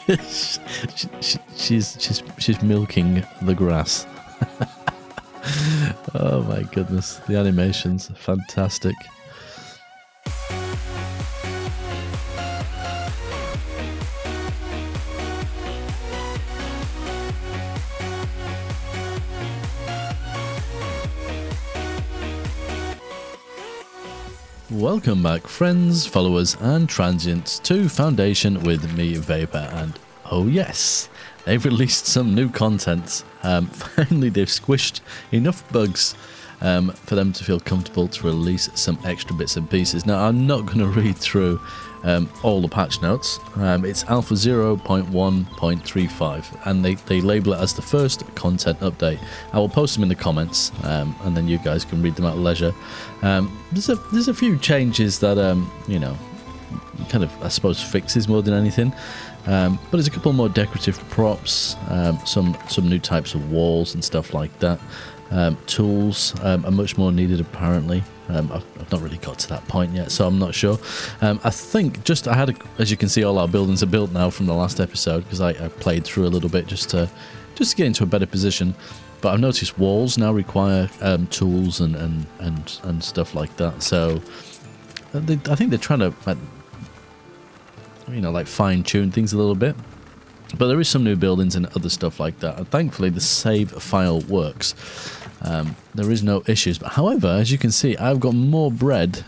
she's milking the grass. Oh my goodness, the animations are fantastic. Welcome back, friends, followers and transients, to Foundation with me, Vapor, and oh yes, they've released some new content. Finally, they've squished enough bugs for them to feel comfortable to release some extra bits and pieces. Now, I'm not going to read through all the patch notes. It's Alpha 0.1.35, and they label it as the first content update. I will post them in the comments, and then you guys can read them at leisure. There's a few changes that you know, kind of, I suppose, fixes more than anything. But there's a couple more decorative props, some new types of walls and stuff like that. Tools are much more needed apparently. I've not really got to that point yet, so I'm not sure. I think as you can see, all our buildings are built now from the last episode, because I played through a little bit just to get into a better position. But I've noticed walls now require tools and stuff like that. So I think they're trying to, like fine-tune things a little bit. But there is some new buildings and other stuff like that. And thankfully, the save file works. There is no issues. But however, as you can see, I've got more bread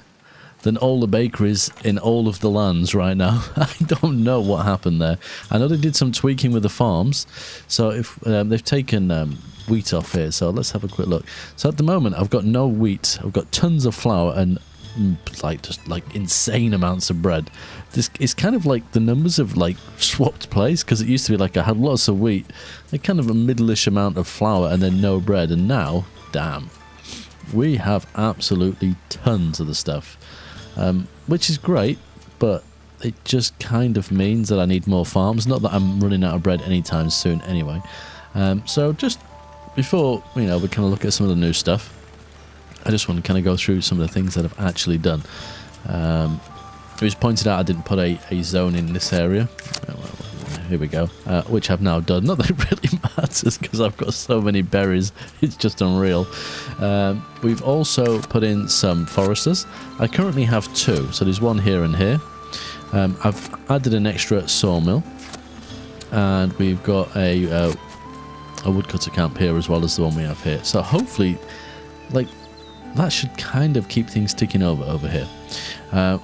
than all the bakeries in all of the lands right now. I don't know what happened there. I know they did some tweaking with the farms. So if they've taken wheat off here. So let's have a quick look. So at the moment, I've got no wheat. I've got tons of flour and just insane amounts of bread. This is kind of like the numbers have swapped place, because it used to be I had lots of wheat, kind of a middle-ish amount of flour, and then no bread. And now, damn, we have absolutely tons of the stuff, which is great, but it just kind of means that I need more farms. Not that I'm running out of bread anytime soon anyway. So just before we kind of look at some of the new stuff, I just want to kind of go through some of the things that I've actually done. It was pointed out I didn't put a zone in this area. Here we go. Which I've now done. Not that it really matters, because I've got so many berries. It's just unreal. We've also put in some foresters. I currently have 2. So there's one here and here. I've added an extra sawmill. And we've got a woodcutter camp here, as well as the one we have here. So hopefully, that should kind of keep things ticking over here.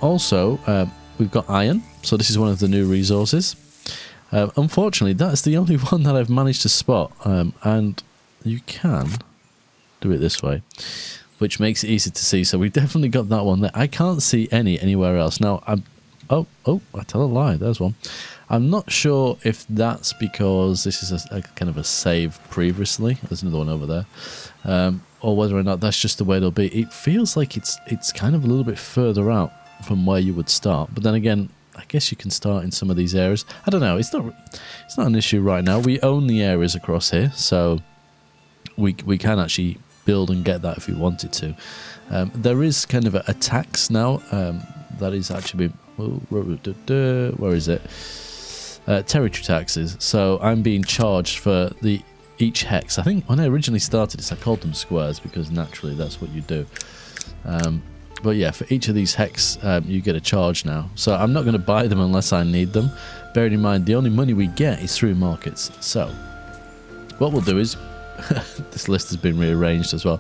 Also, we've got iron, so this is one of the new resources. Unfortunately, that's the only one that I've managed to spot, and you can do it this way, which makes it easy to see. So we've definitely got that one there. I can't see anywhere else. Now, I tell a lie, there's one. I'm not sure if that's because this is a kind of a save previously. There's another one over there. Or whether or not that's just the way it'll be. It feels like it's kind of a little bit further out from where you would start. But then again, I guess you can start in some of these areas. I don't know. It's not an issue right now. We own the areas across here, so we can actually build and get that if we wanted to. There is kind of a tax now that is actually where is it? Territory taxes. So I'm being charged for each hex. I think when I originally started this, I called them squares, because naturally that's what you do. But yeah, for each of these hex, you get a charge now. So I'm not going to buy them unless I need them. Bearing in mind, the only money we get is through markets. So what we'll do is, this list has been rearranged as well.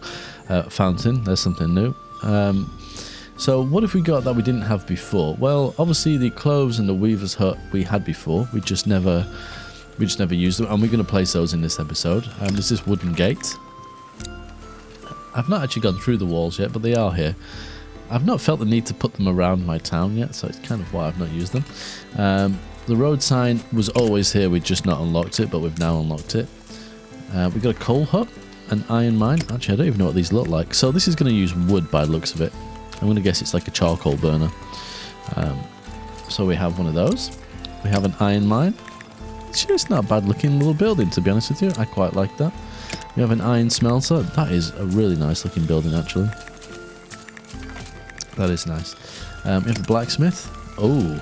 Fountain, there's something new. So what have we got that we didn't have before? Well, obviously the cloves and the weaver's hut we had before. We just never used them, and we're going to place those in this episode. There's this wooden gate. I've not actually gone through the walls yet, but they are here. I've not felt the need to put them around my town yet, so it's kind of why I've not used them. The road sign was always here, we'd just not unlocked it, but we've now unlocked it. We've got a coal hut, an iron mine. Actually, I don't even know what these look like. So this is going to use wood by the looks of it. I'm going to guess it's like a charcoal burner. So we have one of those. We have an iron mine. It's just not a bad looking little building, to be honest with you. I quite like that. We have an iron smelter. That is a really nice looking building, actually. That is nice. We have a blacksmith. Oh,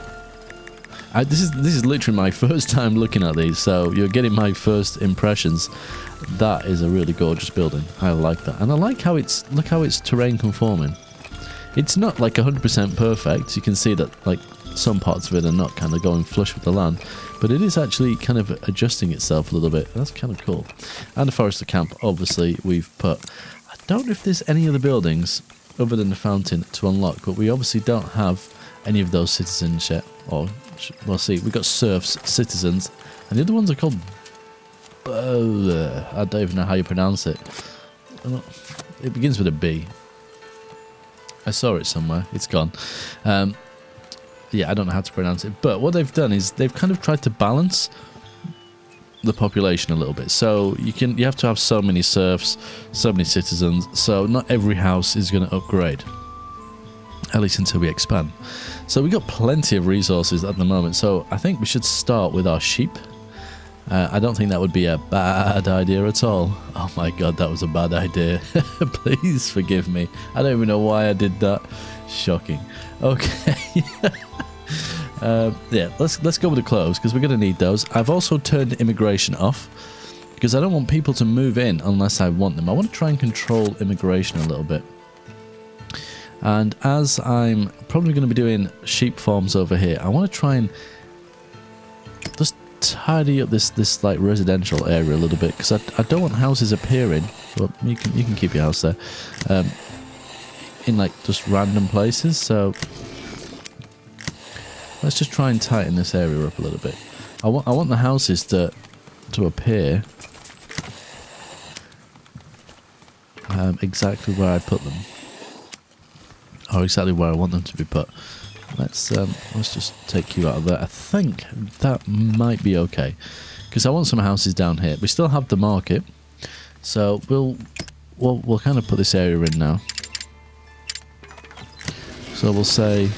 This is literally my first time looking at these, so you're getting my first impressions. That is a really gorgeous building. I like that, and I like how look how it's terrain conforming. It's not like 100% perfect. You can see that like some parts of it are not kind of going flush with the land, but it is actually kind of adjusting itself a little bit. That's kind of cool. And the forester camp, obviously, we've put. I don't know if there's any other buildings other than the fountain to unlock, but we obviously don't have any of those citizens yet. Or we'll see. We've got serfs, citizens, and the other ones are called. I don't even know how you pronounce it. It begins with a B. I saw it somewhere. It's gone. Yeah, I don't know how to pronounce it. But what they've done is they've kind of tried to balance the population a little bit. So you have to have so many serfs, so many citizens. So not every house is going to upgrade, at least until we expand. So we've got plenty of resources at the moment. So I think we should start with our sheep. I don't think that would be a bad idea at all. Oh my god, that was a bad idea. Please forgive me. I don't even know why I did that. Shocking. Okay. Yeah, let's go with the cloves because we're going to need those. I've also turned immigration off because I don't want people to move in unless I want them. I want to try and control immigration a little bit. And as I'm probably going to be doing sheep farms over here, I want to try and just tidy up this like residential area a little bit because I don't want houses appearing. Well, you can keep your house there in like just random places. So let's just try and tighten this area up a little bit. I want the houses to appear exactly where I put them, or exactly where I want them to be put. Let's just take you out of there. I think that might be okay because I want some houses down here. We still have the market, so we'll kind of put this area in now. So we'll say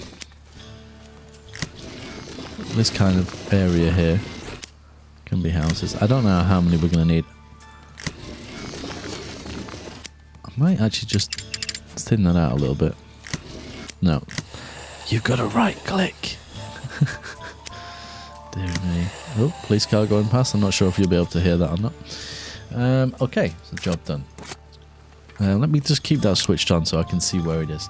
this kind of area here can be houses. I don't know how many we're going to need. I might actually just thin that out a little bit. No. You've got to right click. Dear me. Oh, police car going past. I'm not sure if you'll be able to hear that or not. Okay, so job done. Let me just keep that switched on so I can see where it is.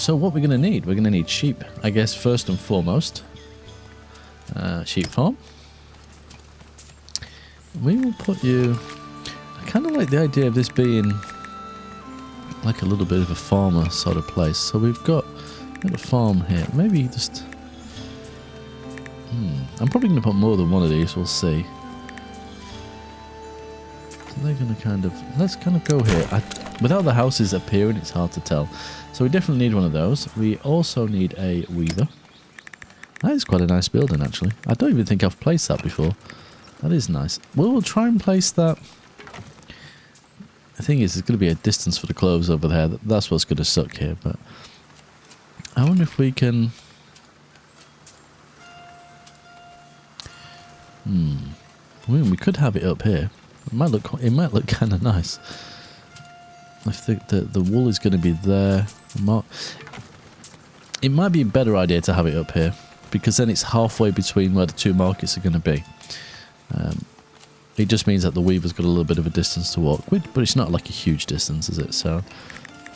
So what we're going to need? We're going to need sheep, I guess, first and foremost. Sheep farm. We will put you... I kind of like the idea of this being like a little bit of a farmer sort of place. So we've got a farm here. Maybe just... I'm probably going to put more than one of these. We'll see. So they're going to kind of... Let's kind of go here. Without the houses appearing, it's hard to tell. So we definitely need one of those. We also need a weaver. That is quite a nice building, actually. I don't even think I've placed that before. That is nice. We'll try and place that. The thing is, there's going to be a distance for the cloves over there. That's what's going to suck here, but... I wonder if we can... we could have it up here. It might look kind of nice. If the wool is going to be there. It might be a better idea to have it up here, because then it's halfway between where the two markets are going to be. It just means that the weaver's got a little bit of a distance to walk, but it's not like a huge distance, is it? So,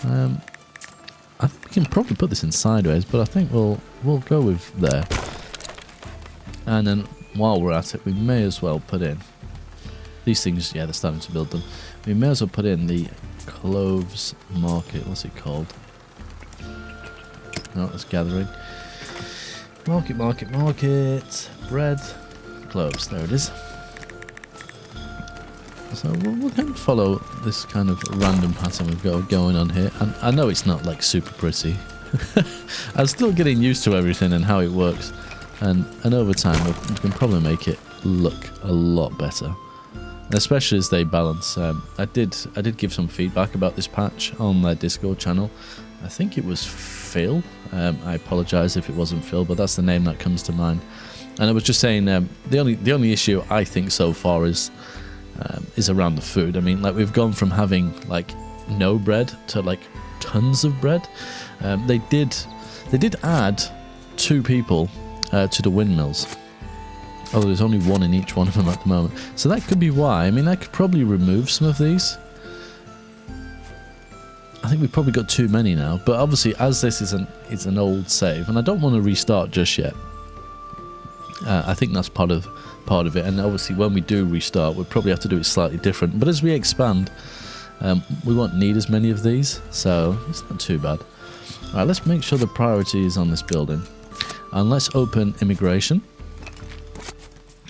I think we can probably put this in sideways, but I think we'll go with there. And then while we're at it, we may as well put in these things. Yeah, they're starting to build them. We may as well put in the cloves market. What's it called? No, it's gathering. Market. Bread. Cloves. There it is. So we'll kind of follow this kind of random pattern we've got going on here. And I know it's not like super pretty. I'm still getting used to everything and how it works. And over time we can probably make it look a lot better. And especially as they balance. I did give some feedback about this patch on their Discord channel. I think it was Phil. I apologise if it wasn't Phil, but that's the name that comes to mind. And I was just saying the only issue I think so far is around the food. I mean, like, we've gone from having like no bread to like tons of bread. They did add 2 people to the windmills. Although there's only one in each one of them at the moment. So that could be why. I mean, I could probably remove some of these. I think we've probably got too many now. But obviously, as this is an old save, and I don't want to restart just yet. I think that's part of it. And obviously, when we do restart, we'll probably have to do it slightly different. But as we expand, we won't need as many of these. So it's not too bad. All right, let's make sure the priority is on this building. And let's open immigration.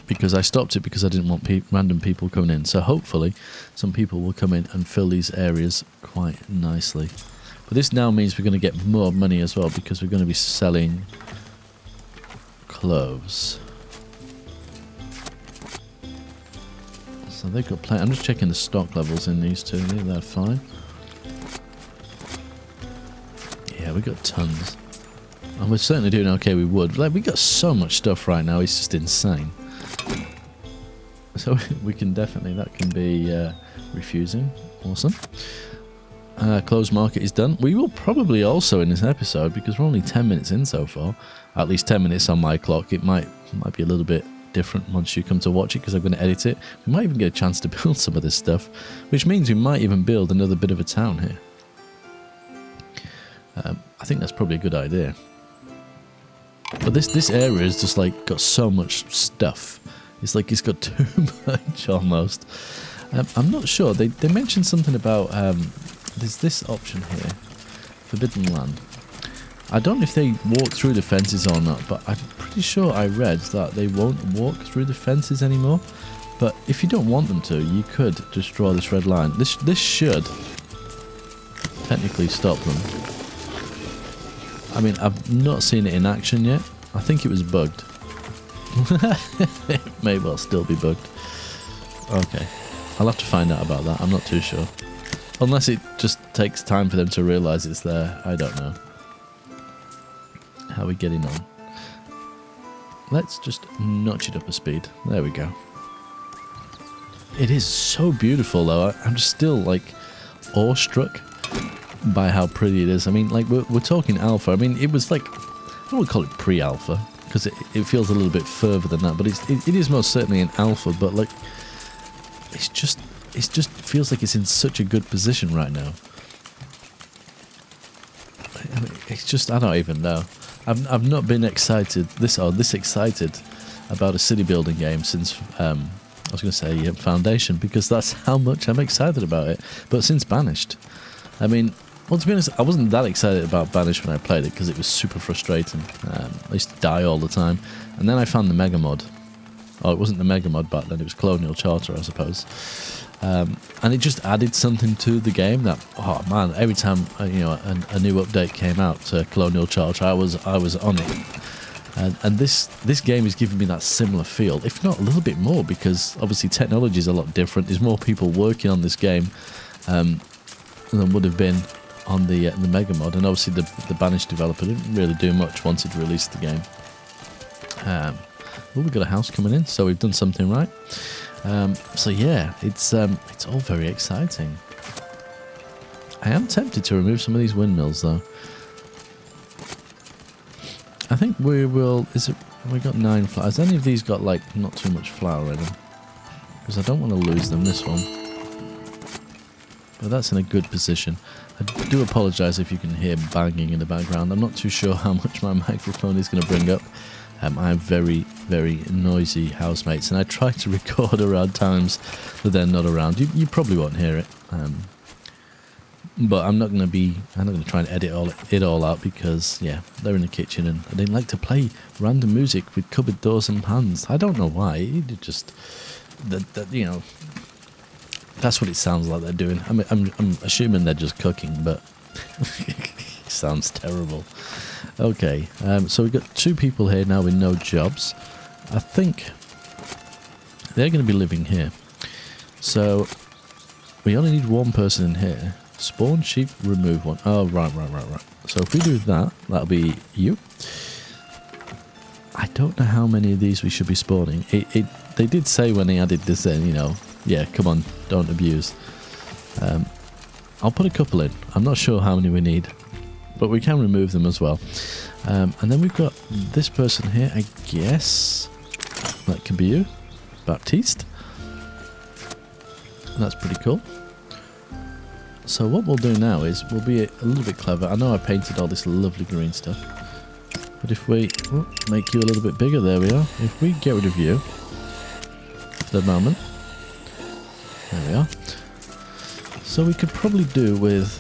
Because I stopped it because I didn't want random people coming in. So hopefully some people will come in and fill these areas quite nicely. But this now means we're going to get more money as well because we're going to be selling clothes. So they've got plenty. I'm just checking the stock levels in these two. They're fine. Yeah, we got tons. And we're certainly doing okay with wood. Like, we got so much stuff right now. It's just insane. So we can definitely, that can be refusing. Awesome. Closed market is done. We will probably also in this episode, because we're only 10 minutes in so far, at least 10 minutes on my clock. It might be a little bit different once you come to watch it because I'm going to edit it. We might even get a chance to build some of this stuff, which means we might even build another bit of a town here. I think that's probably a good idea. But this area has just like got so much stuff. It's like it's got too much almost. I'm not sure. They mentioned something about there's this option here, forbidden land. I don't know if they walk through the fences or not, but I'm pretty sure I read that they won't walk through the fences anymore. But if you don't want them to, you could just draw this red line. This should technically stop them. I mean, I've not seen it in action yet. I think it was bugged. It may well still be bugged. Okay, I'll have to find out about that. I'm not too sure. Unless it just takes time for them to realise it's there. I don't know. How are we getting on? Let's just notch it up a speed. There we go. It is so beautiful though. I'm just still like awestruck by how pretty it is. I mean, like we're talking alpha. I mean, it was like, I don't want to call it pre-alpha because it feels a little bit further than that, but it is most certainly an alpha. But like, it just feels like it's in such a good position right now. I mean, it's just, I don't even know. I've not been excited this excited about a city building game since I was going to say Foundation, because that's how much I'm excited about it. But since Banished, I mean, well, to be honest, I wasn't that excited about Banished when I played it because it was super frustrating. I used to die all the time, and then I found the Mega Mod. Oh, it wasn't the Mega Mod back then; it was Colonial Charter, I suppose. And it just added something to the game that, oh man, every time you know a new update came out to Colonial Charter, I was on it. And this game is giving me that similar feel, if not a little bit more, because obviously technology is a lot different. There's more people working on this game than would have been on the Mega Mod, and obviously the Banished developer didn't really do much once it released the game. Well, we've got a house coming in, so we've done something right. So yeah, it's all very exciting. I am tempted to remove some of these windmills though. I think we will. We got 9 flowers. Has any of these got like not too much flour in them? Because I don't want to lose them. This one, but that's in a good position. I do apologise if you can hear banging in the background. I'm not too sure how much my microphone is going to bring up. I have very, very noisy housemates, and I try to record around times that they're not around. You probably won't hear it, but I'm not going to try and edit it all out because yeah, they're in the kitchen and they like to play random music with cupboard doors and pans. I don't know why. It just you know, that's what it sounds like they're doing. I mean, I'm assuming they're just cooking, but it sounds terrible. Okay, so we've got 2 people here now with no jobs. I think they're going to be living here. So we only need 1 person in here. Spawn sheep, remove 1. Oh, right. So if we do that, that'll be you. I don't know how many of these we should be spawning. They did say when they added this in, you know, yeah, come on, don't abuse. I'll put a couple in. I'm not sure how many we need. but we can remove them as well. And then we've got this person here, I guess. That can be you, Baptiste. That's pretty cool. So what we'll do now is we'll be a little bit clever. I know I painted all this lovely green stuff, but if we make you a little bit bigger, there we are. If we get rid of you for the moment, there we are. So we could probably do with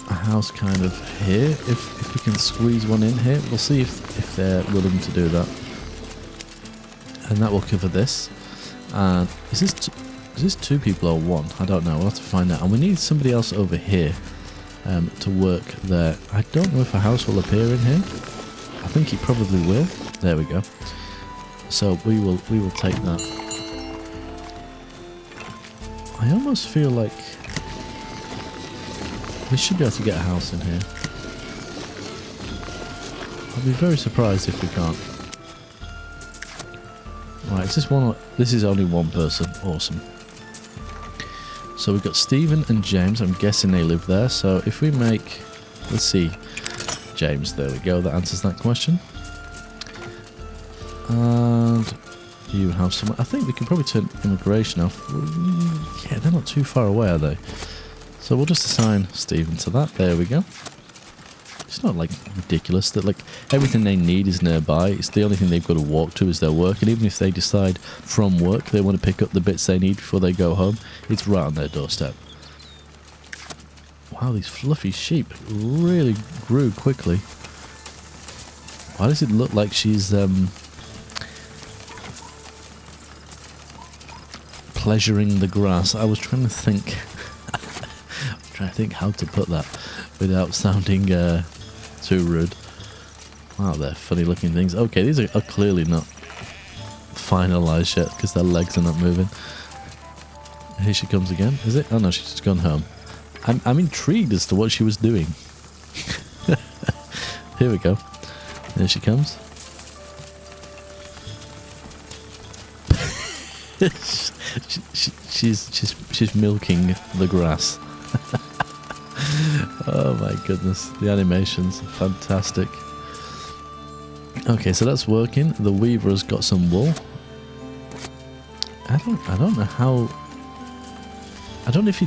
a house kind of here, if we can squeeze one in here. We'll see if they're willing to do that. And that will cover this. And is this two people or one? I don't know. We'll have to find out. And we need somebody else over here to work there. I don't know if a house will appear in here. I think it probably will. There we go. So we will take that. I almost feel like we should be able to get a house in here. I'll be very surprised if we can't. Right, is this one? This is only one person. Awesome. So we've got Stephen and James. I'm guessing they live there. So if we make, let's see, James. There we go. That answers that question. And you have some. I think we can probably turn immigration off. Yeah, they're not too far away, are they? So we'll just assign Stephen to that. There we go. It's not like ridiculous that like everything they need is nearby. It's the only thing they've got to walk to is their work, and even if they decide from work they want to pick up the bits they need before they go home, it's right on their doorstep. Wow, these fluffy sheep really grew quickly. Why does it look like she's pleasuring the grass? I was trying to think how to put that without sounding too rude. Wow, they're funny looking things. Okay, these are clearly not finalised yet because their legs are not moving. Here she comes again, is it? Oh no, she's just gone home. I'm intrigued as to what she was doing. Here we go. There she comes. she's milking the grass. Oh my goodness, the animations are fantastic. Okay, so that's working. The weaver has got some wool. I don't know how. I don't know if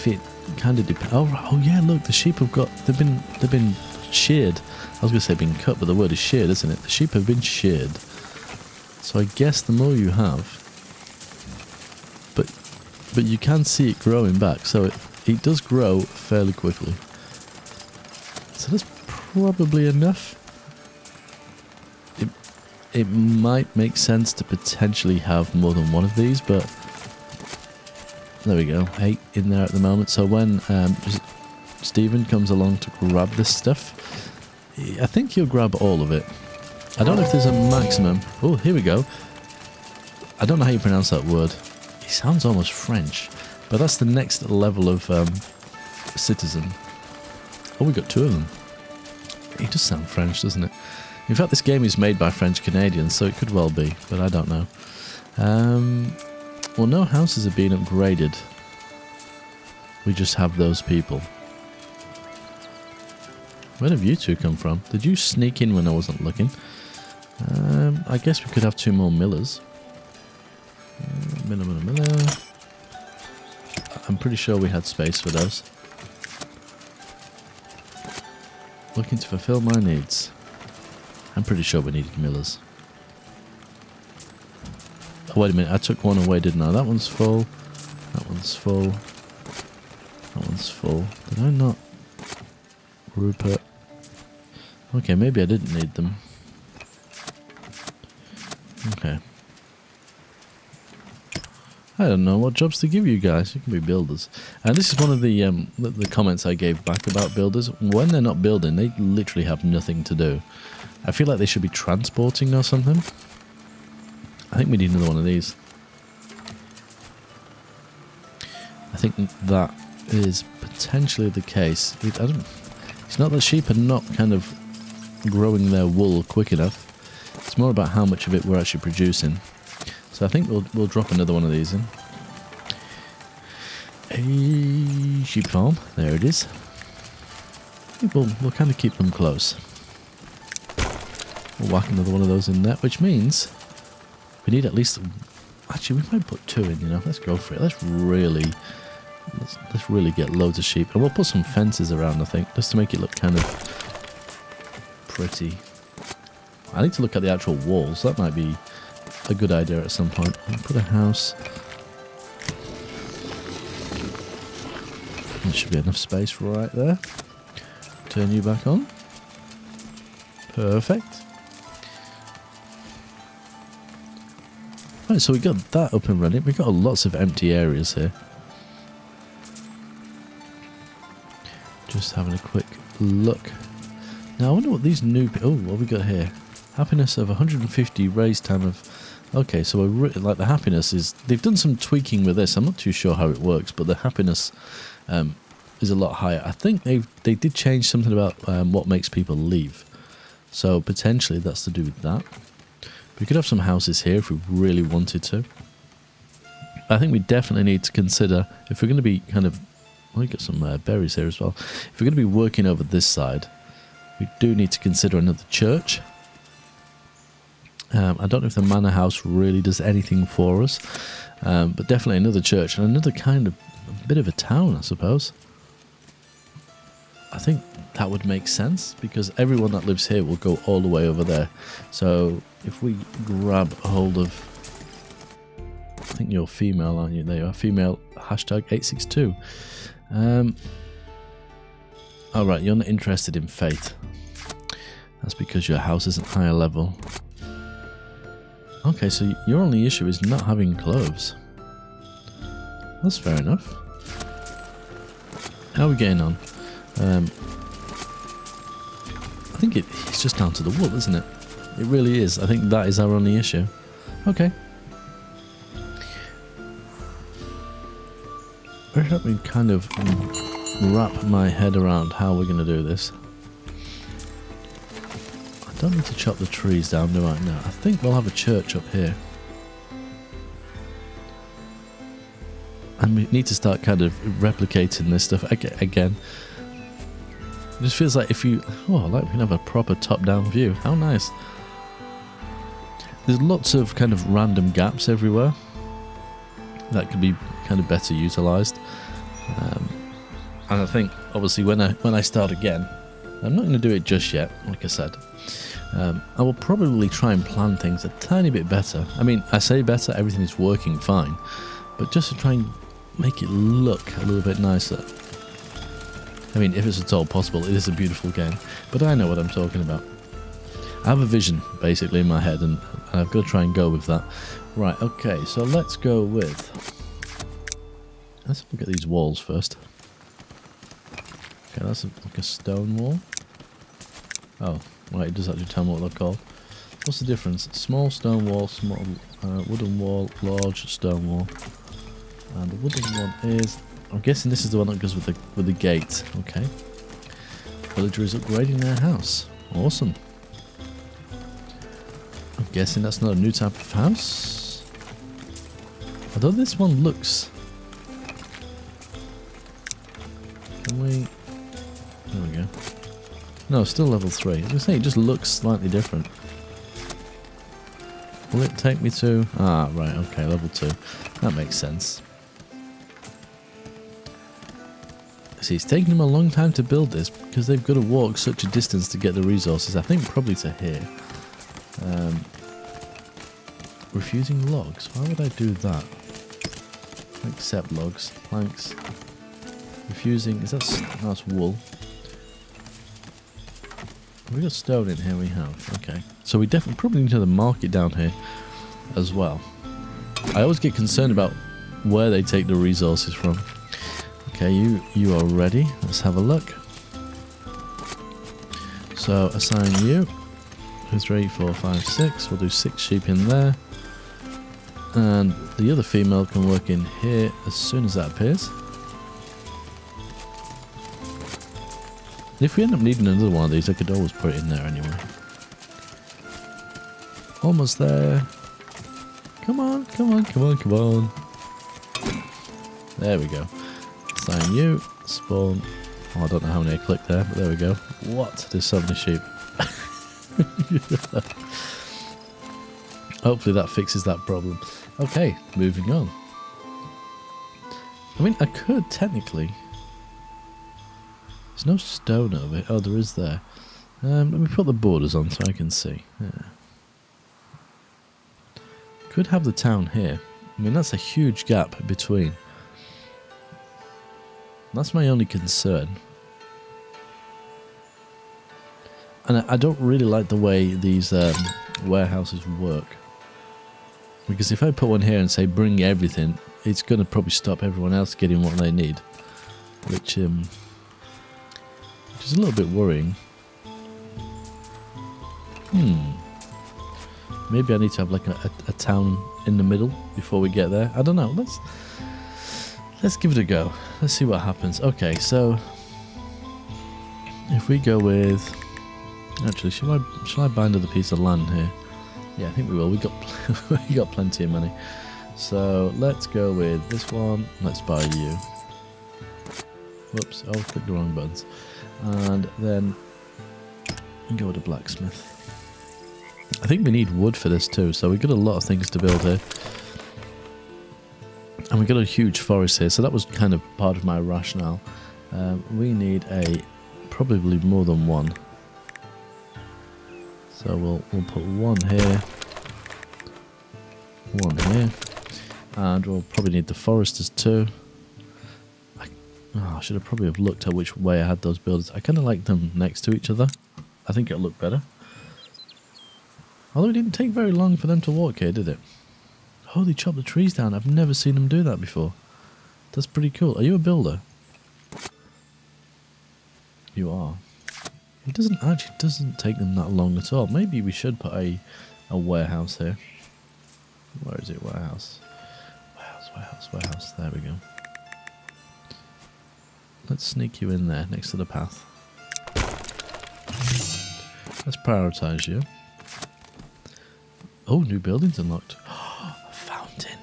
it kind of depends. Oh yeah, look, the sheep have got. They've been sheared. I was going to say been cut, but the word is sheared, isn't it? The sheep have been sheared. So I guess the more you have, but you can see it growing back. So it does grow fairly quickly. So that's probably enough. It might make sense to potentially have more than one of these, but there we go, 8 in there at the moment. So when Stephen comes along to grab this stuff, I think he'll grab all of it. I don't know if there's a maximum. Oh, here we go. I don't know how you pronounce that word. It sounds almost French, but that's the next level of citizen. Oh, we got 2 of them. It does sound French, doesn't it? In fact, this game is made by French Canadians, so it could well be, but I don't know. Well, no houses are being upgraded. We just have those people. Where have you two come from? Did you sneak in when I wasn't looking? I guess we could have 2 more millers. Miller. I'm pretty sure we had space for those. Looking to fulfill my needs. I'm pretty sure we needed millers. Oh, wait a minute, I took one away, didn't I? That one's full. That one's full. That one's full. Did I not? Rupert. Okay, maybe I didn't need them. Okay. I don't know what jobs to give you guys. You can be builders. And this is one of the comments I gave back about builders. When they're not building, they literally have nothing to do. I feel like they should be transporting or something. I think we need another one of these. I think that is potentially the case. It's not that sheep are not kind of growing their wool quick enough. It's more about how much of it we're actually producing. So I think we'll drop another one of these in. A sheep farm. There it is. think we'll kind of keep them close. We'll whack another one of those in there, which means we need at least... Actually, we might put 2 in, you know. Let's go for it. Let's really get loads of sheep. And we'll put some fences around, I think, just to make it look kind of pretty. I need to look at the actual walls. That might be a good idea at some point. I'll put a house. There should be enough space right there. Turn you back on. Perfect. Right, so we got that up and running. We've got lots of empty areas here. Just having a quick look. Now I wonder what these new... Oh, what have we got here? Happiness of 150, raise time of... Okay, so like the happiness is... They've done some tweaking with this. I'm not too sure how it works, but the happiness is a lot higher. I think they did change something about what makes people leave. So potentially that's to do with that. We could have some houses here if we really wanted to. I think we definitely need to consider, if we're going to be kind of... Oh, we got some berries here as well. If we're going to be working over this side, we do need to consider another church. I don't know if the manor house really does anything for us, but definitely another church and another kind of a bit of a town, I suppose. I think that would make sense because everyone that lives here will go all the way over there. So if we grab a hold of... I think you're female, aren't you? There you are, female, hashtag 862. Alright, you're not interested in fate. That's because your house isn't higher level. Okay, so your only issue is not having cloves. That's fair enough. How are we getting on? I think it's just down to the wool, isn't it? It really is. I think that is our only issue. Okay. Let me kind of wrap my head around how we're going to do this. I don't need to chop the trees down, do I? No, I think we'll have a church up here. And we need to start kind of replicating this stuff again. It just feels like if you... Oh, like we can have a proper top-down view. How nice. There's lots of kind of random gaps everywhere that could be kind of better utilised. And I think, obviously, when I start again, I'm not going to do it just yet, like I said. I will probably try and plan things a tiny bit better. I mean, I say better, everything is working fine. But just to try and make it look a little bit nicer. I mean, if it's at all possible, it is a beautiful game. But I know what I'm talking about. I have a vision, basically, in my head, and I've got to try and go with that. Right, okay, so let's go with... Let's look at these walls first. Okay, that's like a stone wall. Oh, right, it does actually tell me what they're called. What's the difference? Small stone wall, small wooden wall, large stone wall. And the wooden one is... I'm guessing this is the one that goes with the gate. Okay. Villager is upgrading their house. Awesome. I'm guessing that's not a new type of house. Although this one looks... Can we... There we go. No, still level 3. I was going to say, it just looks slightly different. Will it take me to... Ah, right, okay, level 2. That makes sense. See, it's taken them a long time to build this because they've got to walk such a distance to get the resources. I think probably to here. Refusing logs. Why would I do that? Accept logs. Planks. Refusing... Is that... That's wool. Have we got stone in here? We have. Okay. So we definitely probably need to mark it down here as well. I always get concerned about where they take the resources from. Okay, you are ready. Let's have a look. So assign you. 2, 3, 4, 5, 6. We'll do 6 sheep in there. And the other female can work in here as soon as that appears. If we end up needing another one of these, I could always put it in there anyway. Almost there. Come on, come on, come on, come on. There we go. Assign you. Spawn. Oh, I don't know how many I clicked there, but there we go. What? There's so many sheep. Hopefully that fixes that problem. Okay, moving on. I mean, I could technically... There's no stone over it. Oh, there is there. Let me put the borders on so I can see. Yeah. Could have the town here. I mean, that's a huge gap between. That's my only concern. And I don't really like the way these warehouses work. Because if I put one here and say bring everything, it's going to probably stop everyone else getting what they need. Which is a little bit worrying. Maybe I need to have like a town in the middle before we get there. I don't know. Let's give it a go. Let's see what happens. Okay, so if we go with... Actually, shall I buy another piece of land here? Yeah, I think we will. We got plenty of money. So let's go with this one. Let's buy you. Whoops! I clicked the wrong buttons. And then go with a blacksmith. I think we need wood for this too. So we've got a lot of things to build here, and we've got a huge forest here. So that was kind of part of my rationale. We need probably more than one. So we'll put one here, and we'll probably need the foresters too. I should have probably have looked at which way I had those buildings. I kind of like them next to each other. I think it'll look better. Although it didn't take very long for them to walk here, did it? Oh, they chopped the trees down. I've never seen them do that before. That's pretty cool. Are you a builder? You are. It doesn't take them that long at all. Maybe we should put a warehouse here. Where is it? Warehouse. Warehouse. There we go. Let's sneak you in there next to the path. Let's prioritize you. Oh, new buildings unlocked. A fountain.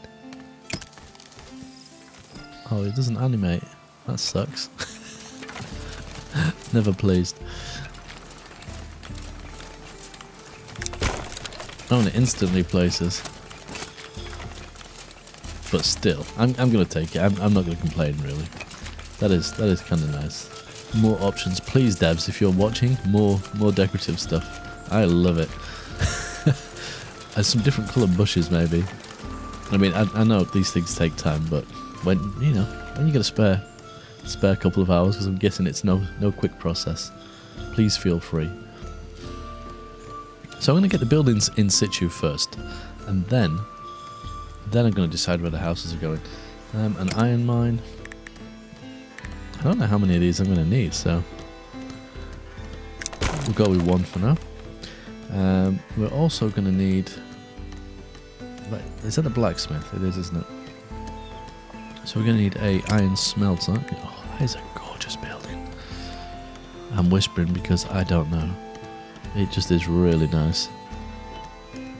Oh, it doesn't animate. That sucks. Never pleased. Oh, and it instantly places. But still, I'm going to take it. I'm not going to complain, really. That is kind of nice. More options, please, devs. If you're watching, more decorative stuff. I love it. And some different coloured bushes, maybe. I mean, I know these things take time, but when you get a spare couple of hours, because I'm guessing it's no quick process. Please feel free. So I'm going to get the buildings in situ first, and then I'm going to decide where the houses are going. An iron mine. I don't know how many of these I'm going to need, so we'll go with one for now. We're also going to need... Is that a blacksmith? It is, isn't it? So we're going to need a iron smelter. Oh, that is a gorgeous building. I'm whispering because I don't know. It just is really nice. I'm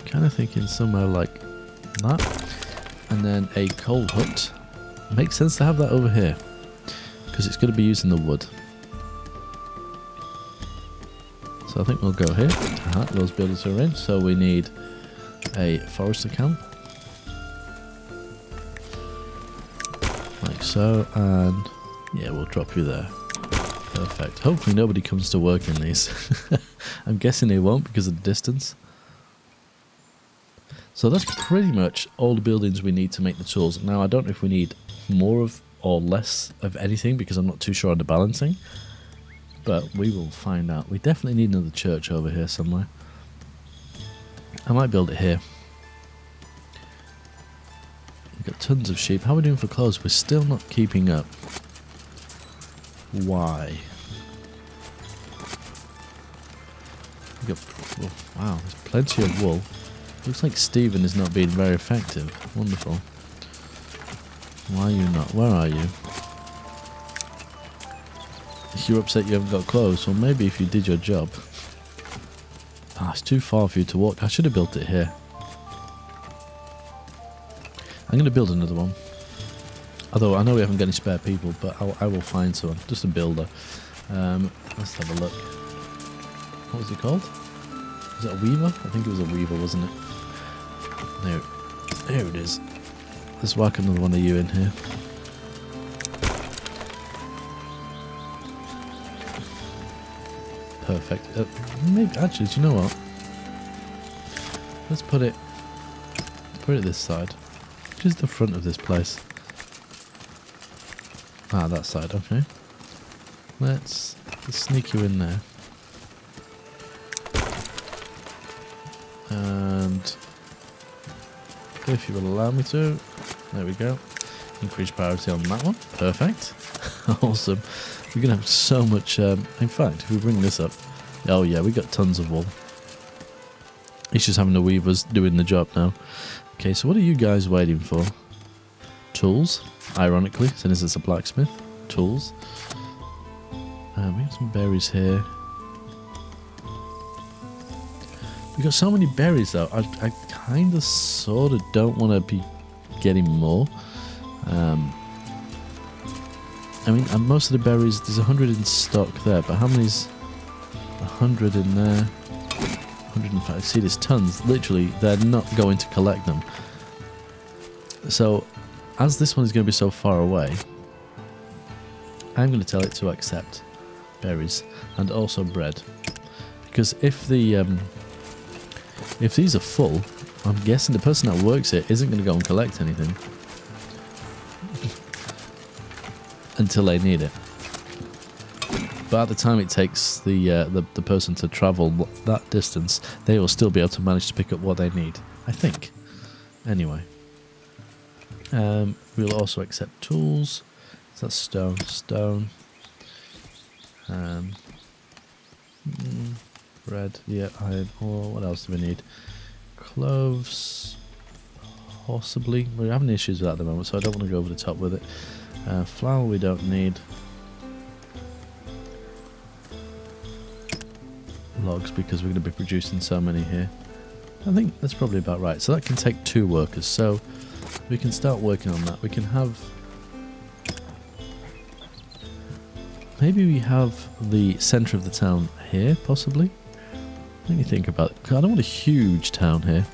kind of thinking somewhere like that. And then a coal hut. Makes sense to have that over here, because it's going to be using the wood. So I think we'll go here. Those buildings are in. So we need a forester camp. Like so, and yeah, we'll drop you there. Perfect. Hopefully nobody comes to work in these. I'm guessing they won't because of the distance. So that's pretty much all the buildings we need to make the tools. Now I don't know if we need more of or less of anything because I'm not too sure on the balancing, but we will find out. We definitely need another church over here somewhere. I might build it here. We've got tons of sheep. How are we doing for clothes? We're still not keeping up. Why? We've got, oh, wow, there's plenty of wool. Looks like Stephen is not being very effective. Wonderful. Why are you not? Where are you? If you're upset you haven't got clothes, well maybe if you did your job. Ah, it's too far for you to walk. I should have built it here. I'm going to build another one. Although I know we haven't got any spare people, but I will find someone. Just a builder. Let's have a look. What was it called? Was it a weaver? I think it was a weaver, wasn't it? There it is. Let's whack another one of you in here. Perfect. Maybe, actually, do you know what? Let's put it this side. Which is the front of this place? Ah, that side, okay. Let's sneak you in there. And if you will allow me to, there we go. Increase priority on that one. Perfect. Awesome. We're going to have so much, in fact, if we bring this up, oh yeah, we got tons of wool. It's just having the weavers doing the job now. Okay, so what are you guys waiting for? Tools, ironically, since it's a blacksmith. Tools. We got some berries here. We got so many berries though. I kind of, sort of don't want to be getting more. I mean, and most of the berries, there's 100 in stock there, but how many's 100 in there? 105. See, there's tons. Literally, they're not going to collect them. So, as this one is going to be so far away, I'm going to tell it to accept berries and also bread, because if these are full, I'm guessing the person that works here isn't going to go and collect anything until they need it. But at the time it takes the person to travel that distance, they will still be able to manage to pick up what they need, I think. Anyway, we'll also accept tools. So that's stone. Bread, yeah, iron ore. What else do we need? Cloves, possibly. We're having issues with that at the moment, so I don't want to go over the top with it. Flour we don't need. Logs, because we're going to be producing so many here. I think that's probably about right. So that can take 2 workers, so we can start working on that. We can have... maybe we have the centre of the town here, possibly. Let me think about it. I don't want a huge town here.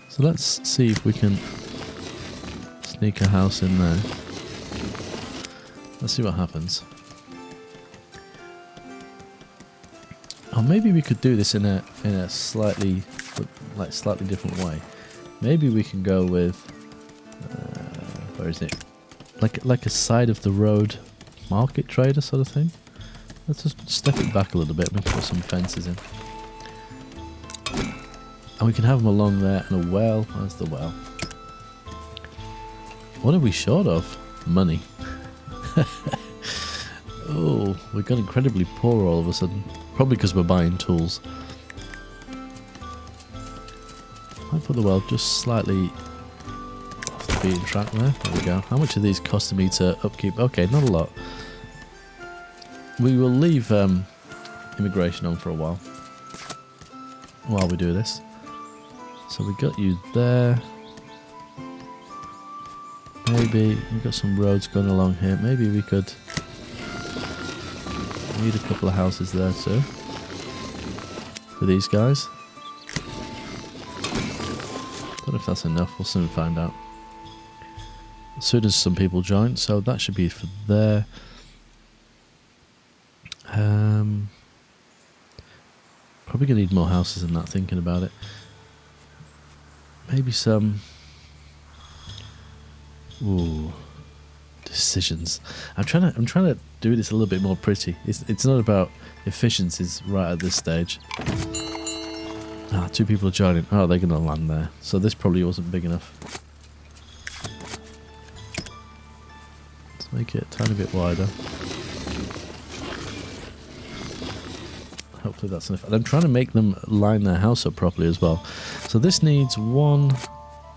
So let's see if we can sneak a house in there. Let's see what happens. Or maybe we could do this in a slightly different way. Maybe we can go with where is it? Like a side of the road market trader sort of thing. Let's just step it back a little bit and put some fences in. And we can have them along there, and a well. Where's the well? What are we short of? Money. Oh, we got incredibly poor all of a sudden. Probably because we're buying tools. Might put the well just slightly off the beaten track there. There we go. How much are these costing me to upkeep? Okay, not a lot. We will leave immigration on for a while we do this. So we got you there. Maybe we've got some roads going along here. Maybe we could need a couple of houses there too for these guys. Don't know if that's enough. We'll soon find out. As soon as some people join, so that should be for there. Probably gonna need more houses than that, thinking about it. Maybe some... ooh, decisions. I'm trying to do this a little bit more pretty. It's not about efficiencies right at this stage. Ah, 2 people are joining. Oh, they're gonna land there. So this probably wasn't big enough. Let's make it a tiny bit wider. Hopefully that's enough. And I'm trying to make them line their house up properly as well. So this needs 1,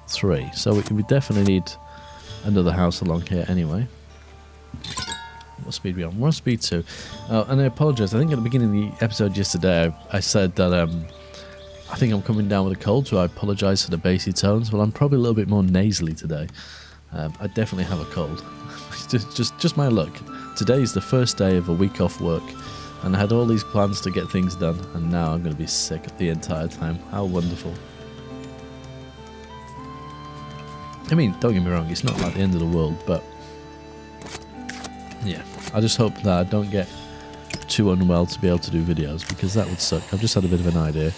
3. So we definitely need another house along here anyway. What speed are we on? We're on speed 2. And I apologise. I think at the beginning of the episode yesterday I said that I think I'm coming down with a cold, so I apologise for the bassy tones. Well, I'm probably a little bit more nasally today. I definitely have a cold. just my luck. Today's the first day of a week off work, and I had all these plans to get things done, and now I'm going to be sick the entire time. How wonderful. I mean, don't get me wrong, it's not like the end of the world, but yeah, I just hope that I don't get too unwell to be able to do videos, because that would suck. I've just had a bit of an idea.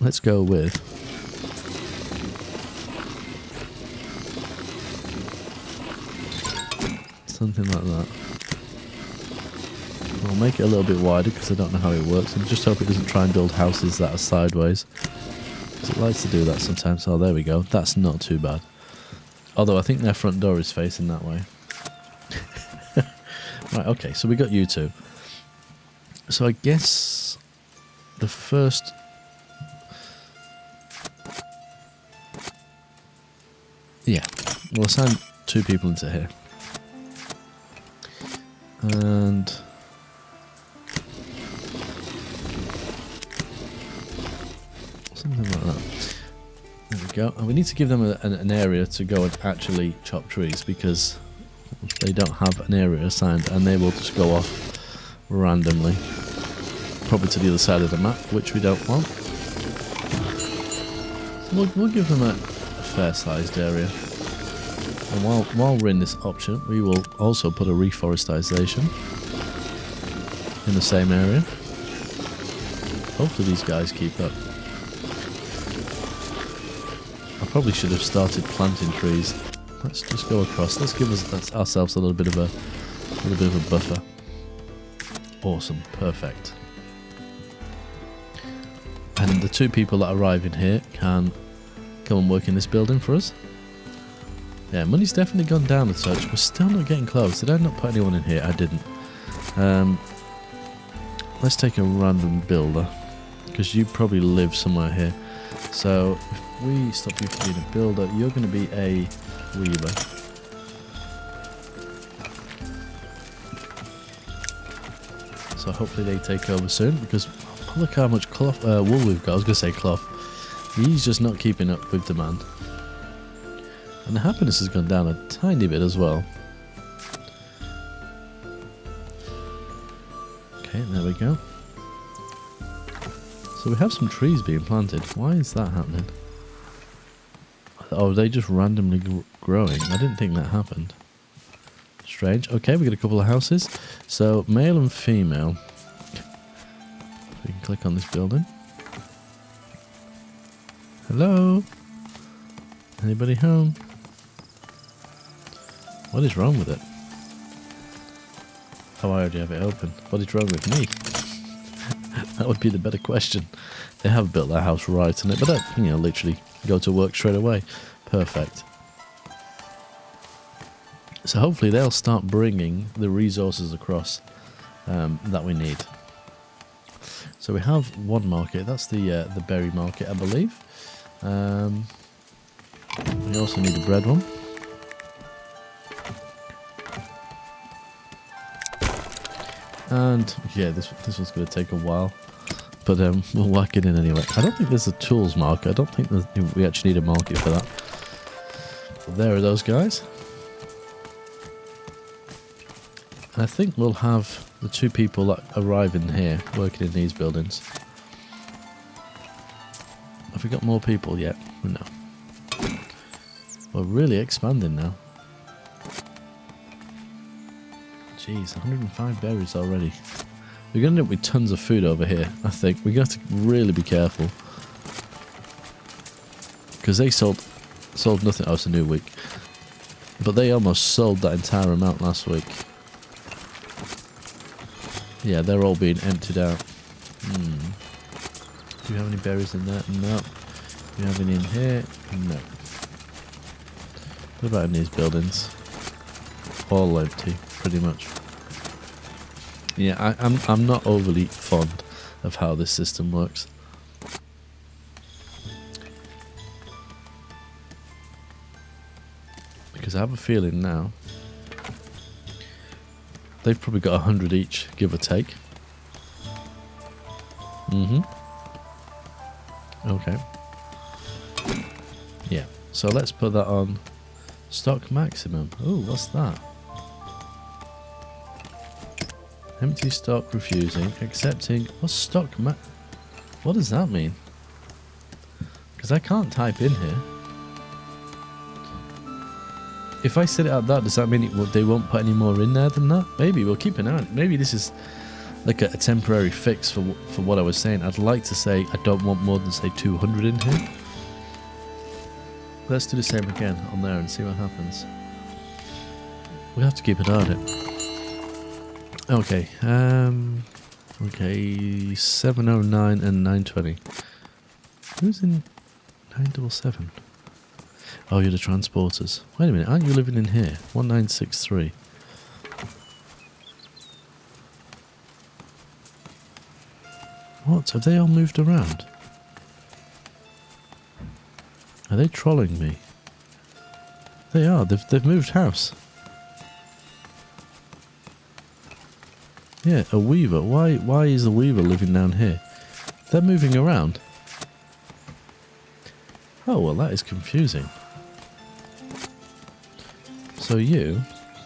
Let's go with something like that. I'll make it a little bit wider because I don't know how it works, and just hope it doesn't try and build houses that are sideways, because it likes to do that sometimes. Oh, there we go. That's not too bad. Although I think their front door is facing that way. Right, okay, so we got you two. So I guess the first... Yeah, we'll assign 2 people into here. And... something like that. There we go. And we need to give them an area to go and actually chop trees, because they don't have an area assigned and they will just go off randomly. Probably to the other side of the map, which we don't want. So we'll give them a fair-sized area. And while we're in this option, we will also put a reforestation in the same area. Hopefully these guys keep up. I probably should have started planting trees. Let's just go across. Let's give ourselves a little bit of a buffer. Awesome, perfect. And the 2 people that arrive in here can come and work in this building for us. Yeah, money's definitely gone down a touch. We're still not getting close. Did I not put anyone in here? I didn't. Let's take a random builder, because you probably live somewhere here. So if we stop you from being a builder, you're going to be a weaver. So hopefully they take over soon, because look how much cloth, wool we've got. I was going to say cloth. He's just not keeping up with demand. And the happiness has gone down a tiny bit as well. Okay, there we go. So we have some trees being planted. Why is that happening? Oh, they just randomly growing. I didn't think that happened. Strange. Okay, we got a couple of houses. So male and female. We can click on this building. Hello? Anybody home? What is wrong with it? Oh, I already have it open. What is wrong with me? That would be the better question. They have built their house right on it, but that, you know, literally go to work straight away. Perfect. So hopefully they'll start bringing the resources across that we need. So we have one market. That's the berry market, I believe. We also need a bread one. And yeah, this one's going to take a while, but we'll whack it in anyway. I don't think there's a tools market. I don't think we actually need a market for that. But there are those guys. And I think we'll have the 2 people that arrive in here working in these buildings. Have we got more people yet? No. We're really expanding now. Jeez, 105 berries already. We're going to end up with tons of food over here, I think. We've got to really be careful. Because they sold nothing. Oh, it's a new week. But they almost sold that entire amount last week. Yeah, they're all being emptied out. Do you have any berries in there? No. Do you have any in here? No. What about in these buildings? All empty, pretty much. Yeah, I'm not overly fond of how this system works. Because I have a feeling now they've probably got 100 each, give or take. Okay. Yeah. So let's put that on stock maximum. Oh, what's that? Empty stock refusing. Accepting. What's stock what does that mean? Because I can't type in here. If I set it at that, does that mean they won't put any more in there than that? Maybe. We'll keep an eye on it. Maybe this is like a temporary fix for what I was saying. I'd like to say I don't want more than, say, 200 in here. Let's do the same again on there and see what happens. We have to keep an eye on it. Okay. Okay. 709 and 920. Who's in 977? Oh, you're the transporters. Wait a minute, aren't you living in here? 1963. What? Have they all moved around? Are they trolling me? They are. They've moved house. Yeah, a weaver. Why is a weaver living down here? They're moving around. Oh, well, that is confusing. So you,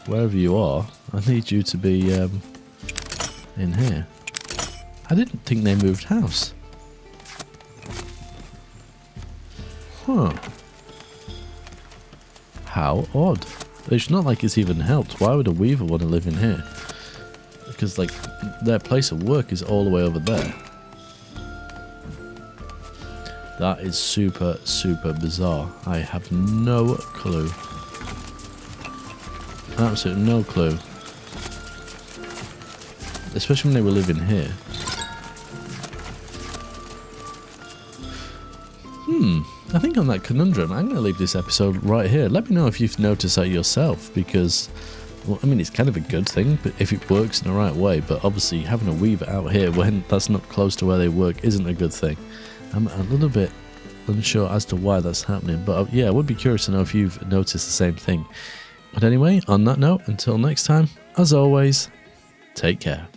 wherever you are, I need you to be in here. I didn't think they moved house. Huh. How odd. It's not like it's even helped. Why would a weaver want to live in here? Because, like, their place of work is all the way over there. That is super, super bizarre. I have no clue. Absolutely no clue. Especially when they were living here. I think on that conundrum, I'm going to leave this episode right here. Let me know if you've noticed that yourself, because, well, I mean, it's kind of a good thing, but if it works in the right way. But obviously, having a weaver out here when that's not close to where they work isn't a good thing. I'm a little bit unsure as to why that's happening, but yeah, I would be curious to know if you've noticed the same thing. But anyway, on that note, until next time, as always, take care.